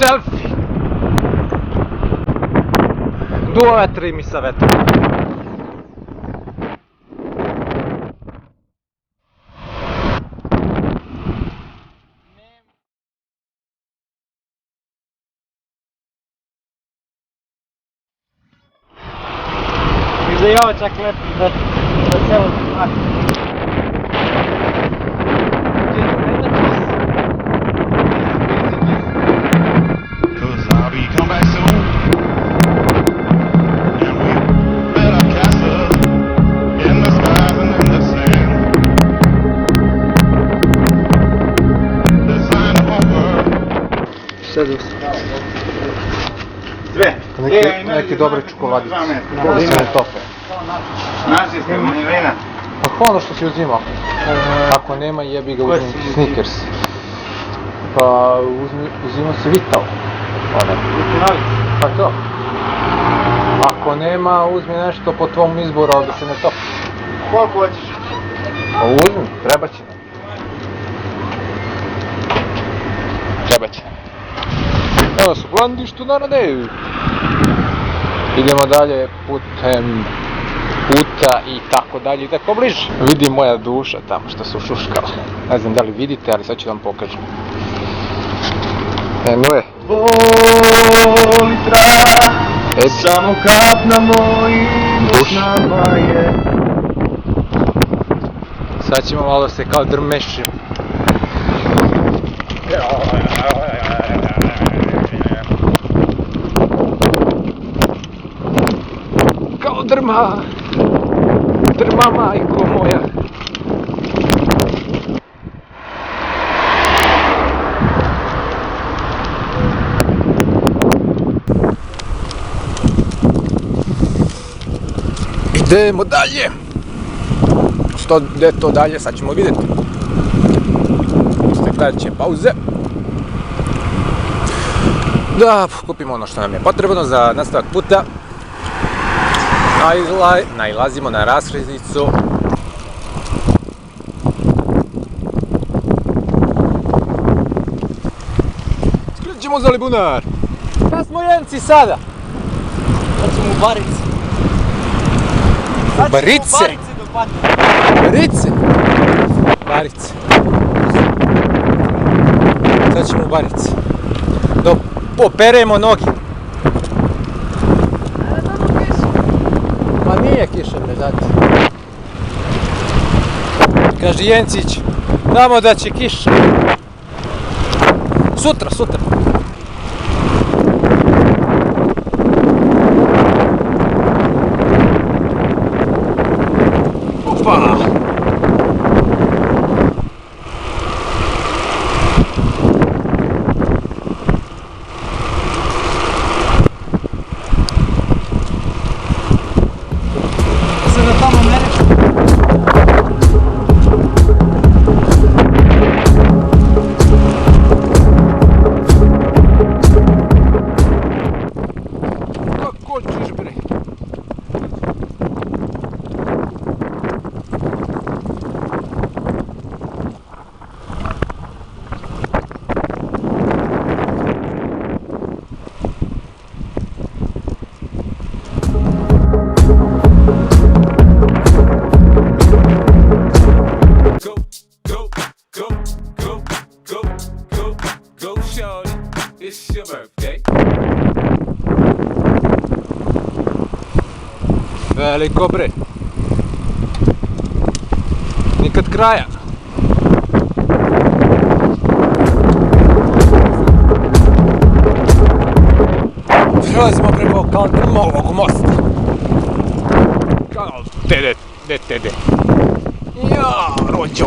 Selfie! Duometri mi sa vetrom. I za ovo čak lepo da celo mati. Sve. Neki dobre čokoladice. Zimne tope. Naši ste, manjevina. Pa ono što si uzimao. Ako nema jebi ga uzmi Snickers. Pa uzimao si Vital. Pa to. Ako nema uzmi nešto po tvom izboru, ali da se ne topi. Koliko hoćeš? Pa uzmi, treba će nam. Treba će. Evo su glandištu narode. Idemo dalje putem puta i tako dalje i tako bliže. Vidi moja duša tamo što su šuškala. Ne znam da li vidite, ali sad ću vam pokažem. Eno je. Voli trag, samo kap na mojim usnama je. Sad ćemo malo se kao drmešim. Kao drma, drma majko moja. Idemo dalje. Što gdje to dalje, sad ćemo vidjeti. Gledat će pauze. Da kupimo ono što nam je potrebno za nastavak puta. Nailazimo na raskrsnicu. Skrećemo za Libunar. Kada smo Jenci sada? Sad ćemo u Barice. Barice? Barice? Barice. Sad ćemo u Barice. Da operemo noge. Pa nije kiša, bre, dati. Kaže Jencić, znamo da će kiša. Sutra. Opa! Veliko bre. Nikad kraja. Prelazimo preko kao drma ovog mosta. Kao tede. Ja, rođo.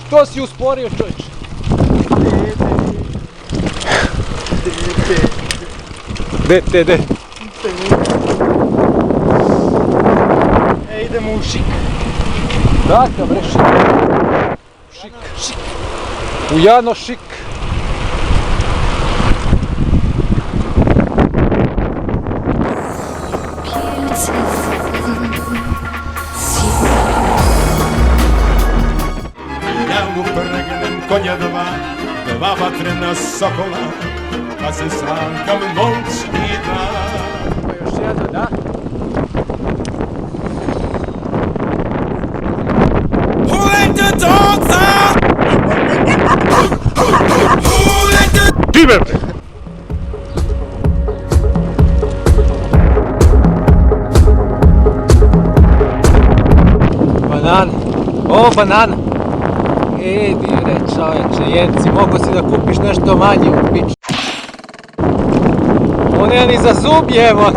To si usporio, čovječ. De. Idemo u šik. Dakle, bre, šik. U Jano šik. Ja mu prgnem konja dva dva vatrena sokola, kad se slanka noć ida. Još jedno, da? Who let the dogs out? Who let the... Banana. O, banana. Dire čovječe, jenci, mogo si da kupiš nešto manje u piču. On je ni za zub jevo.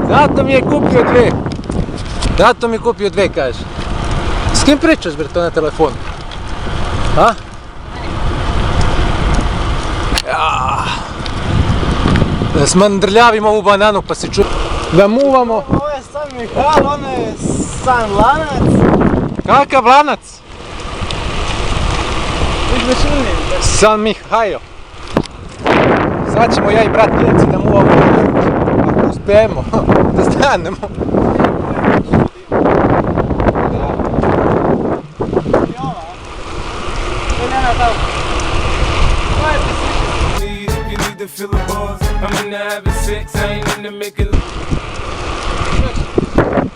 Zato mi je kupio dve. Zato mi je kupio dve, kaže. S kim pričaš, bre, to na telefonu? A? Ja. Da smandrljavim ovu bananu pa se čuje. Da muvamo. Ovo je San Mihajlo, ono je San Lanac. Kakav lanac? Viš me čunim. San Mihajlo. Sad ćemo ja i brat Jenci da muvamo. Ako uspijemo da stanemo.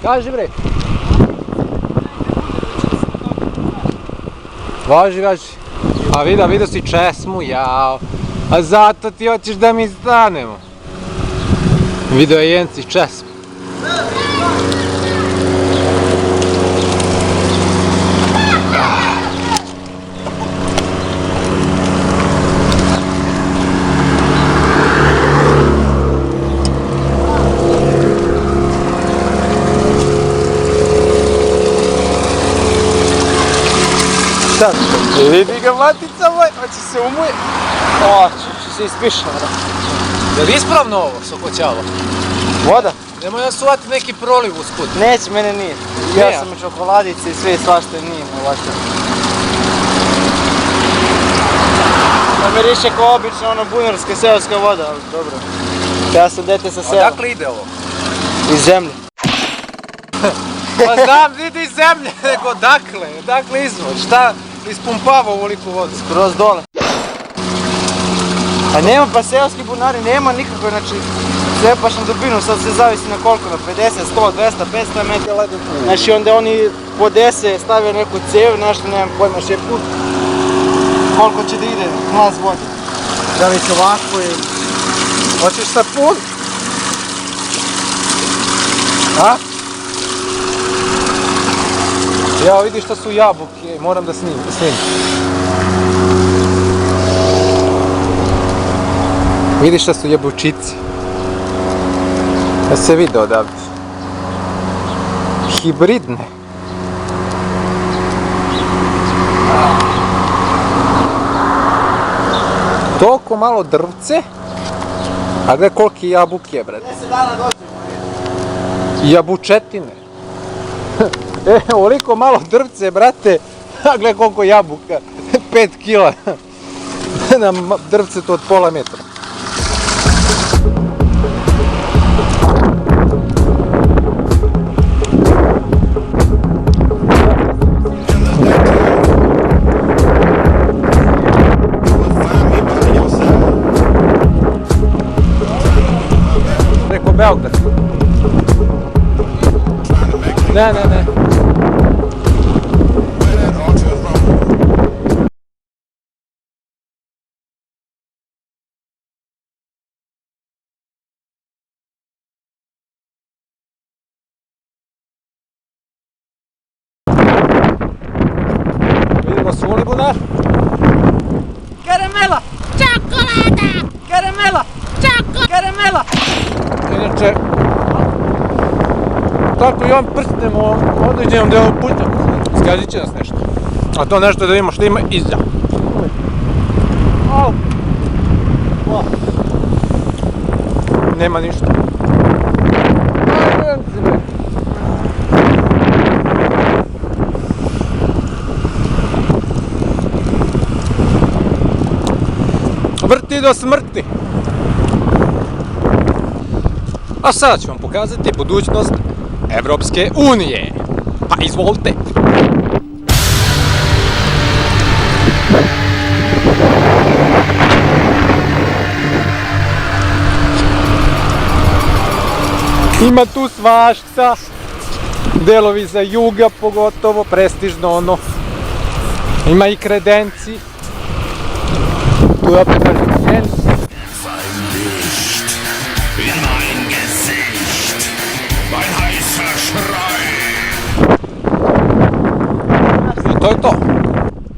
Kaži bre. Važi. A vidio si česmu, jao. A zato ti hoćeš da mi stanemo. Video je Jenci česmu. Sad, vidi ga matica moj, hoće se umuje. O, ću se ispišao, da. Je li ispravno ovo, sokoćalo? Voda? Nemoj nas uvati neki proliv usput. Neće, mene nije. Ja sam i čokoladice i sve i svašta nije me uvati. Da miriše kao obična ono bunarska seoska voda, ali dobro. Ja sam dete sa sela. Odakle ide ovo? Iz zemlje. Pa znam, vidi iz zemlje, nego odakle izvor, šta ispumpava ovoliko vodu? Skroz dole. A nema pa seoski bunari, nema nikakve, znači cepaš na dubinu, sad se zavisi na koliko, na 50, 100, 200, 500 metara. Znači onda oni po 10 stavio neku cev, nešto nemam pojma, šepu. Koliko će da ide glas vode. Da li će ovako ili... Hoćeš sapun? A? Ja vidi što su jabuke, moram da snimim. Vidi što su jabučici. Da se vidi odavde. Hibridne. Toliko malo drvce, a gledaj koliki jabuke, brate. 10 dana dođemo. Jabučetine. Ovoliko malo drvce, brate, a gledaj koliko jabuka. 5 kila. Na drvce to od pola metra. Preko Beograd. Ne. Vidimo suli bunar. Karamela! Čokolada! Karamela! Karamela! Inače, tako i on prstnemo određenom delu puta. Skazit će nas nešto. A to nešto da vidimo što ima iza. Au! Nema ništa. Vrti do smrti. A sada ću vam pokazati budućnost Evropske unije. Pa izvolite. Ima tu svašta. Delovi za juga pogotovo, prestižno ono. Ima i kredenci. Tu je opet Argentins. In mein Gesicht, mein heißer Schrei. I to je to.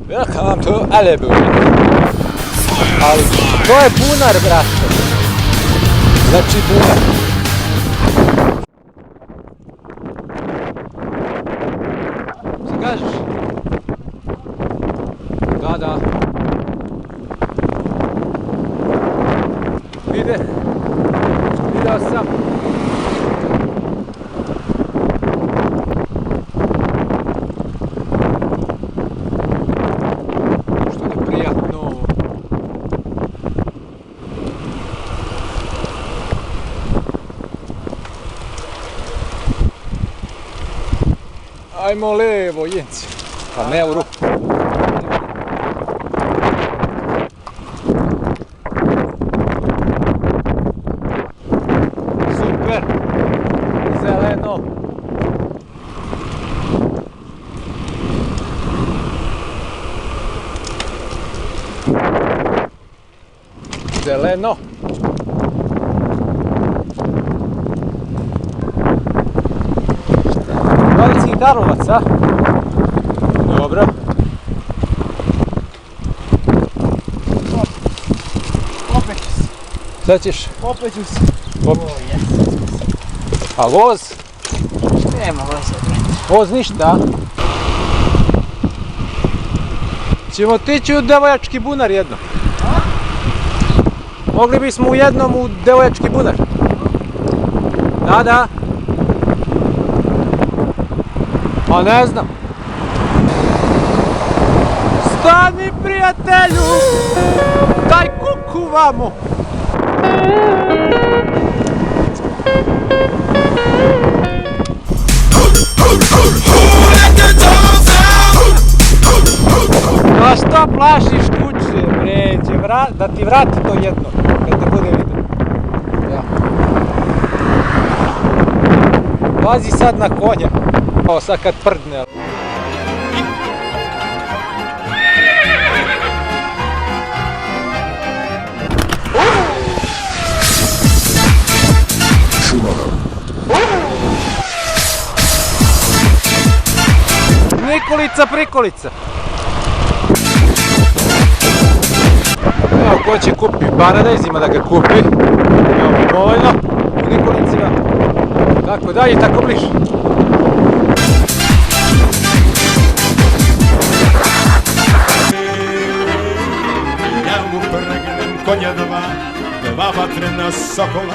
Welcome to Alibu. Ali to je bunar, brate. Znači bunar. Šta kažeš? Da, da. Video sam. Što je prijatno. Ajmo levo, jenci. Pa ne u ruku. Super. Zeleno. Zeleno. Valici Karlovac, a? Dobro. Opet ću se. Sad ćeš? Opet ću se. A voz? Nema voza. Voz ništa, a? Ćemo otići u devojački bunar jedno. Mogli bismo u jednom u devojački bunar. Da, da. Pa ne znam. Stani, prijatelju! Daj kuku vamo! A što plašiš kuće, bre? Da ti vrati to jedno, kad te bude vidio. Ja. Pazi sad na konja. Ovo sad kad prdne. Nikolica, prikolica. Evo, ko će kupi paradajz, ima da ga kupi. Evo, dovoljno. U Nikolicima. Tako dalje, tako bliže. Ja mu pregnem konja dva vatrena sokola.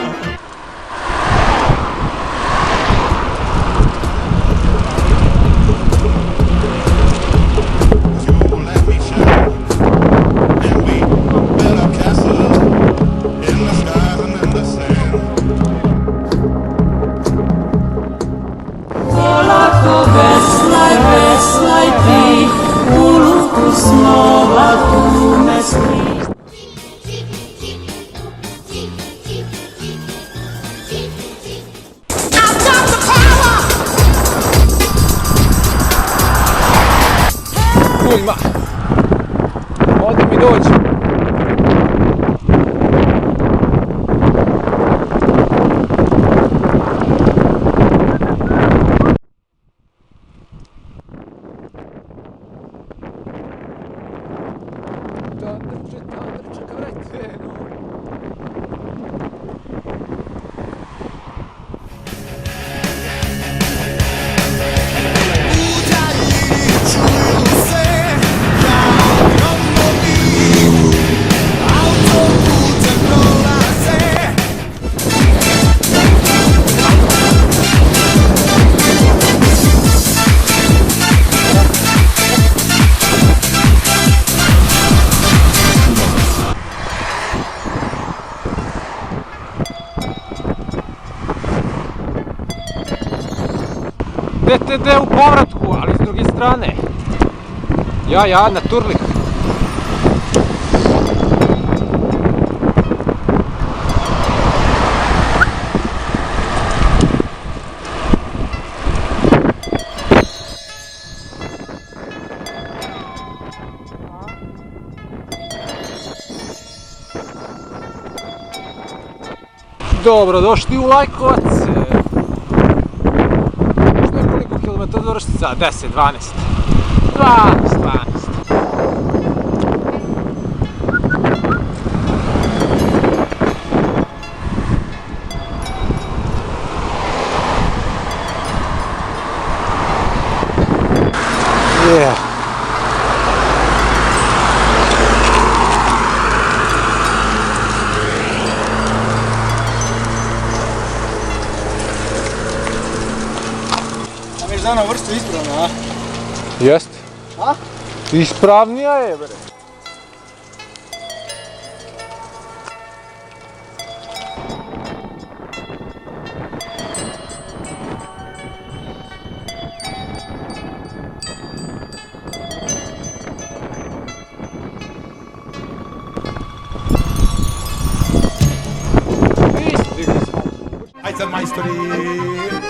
Veslaj ti, u luku snova tu me skriš. Kujma. Ovdje mi dođi. DTD u povratku, ali s druge strane. Ja, na turlik. Dobro, došli u Lajkovac. Još nekoliko kilometara do Rštica, 10, 12. 12. Yeah. A već dana vrstu ispravna, a? Jest. A? Ispravnija je, bre. Majster majstori,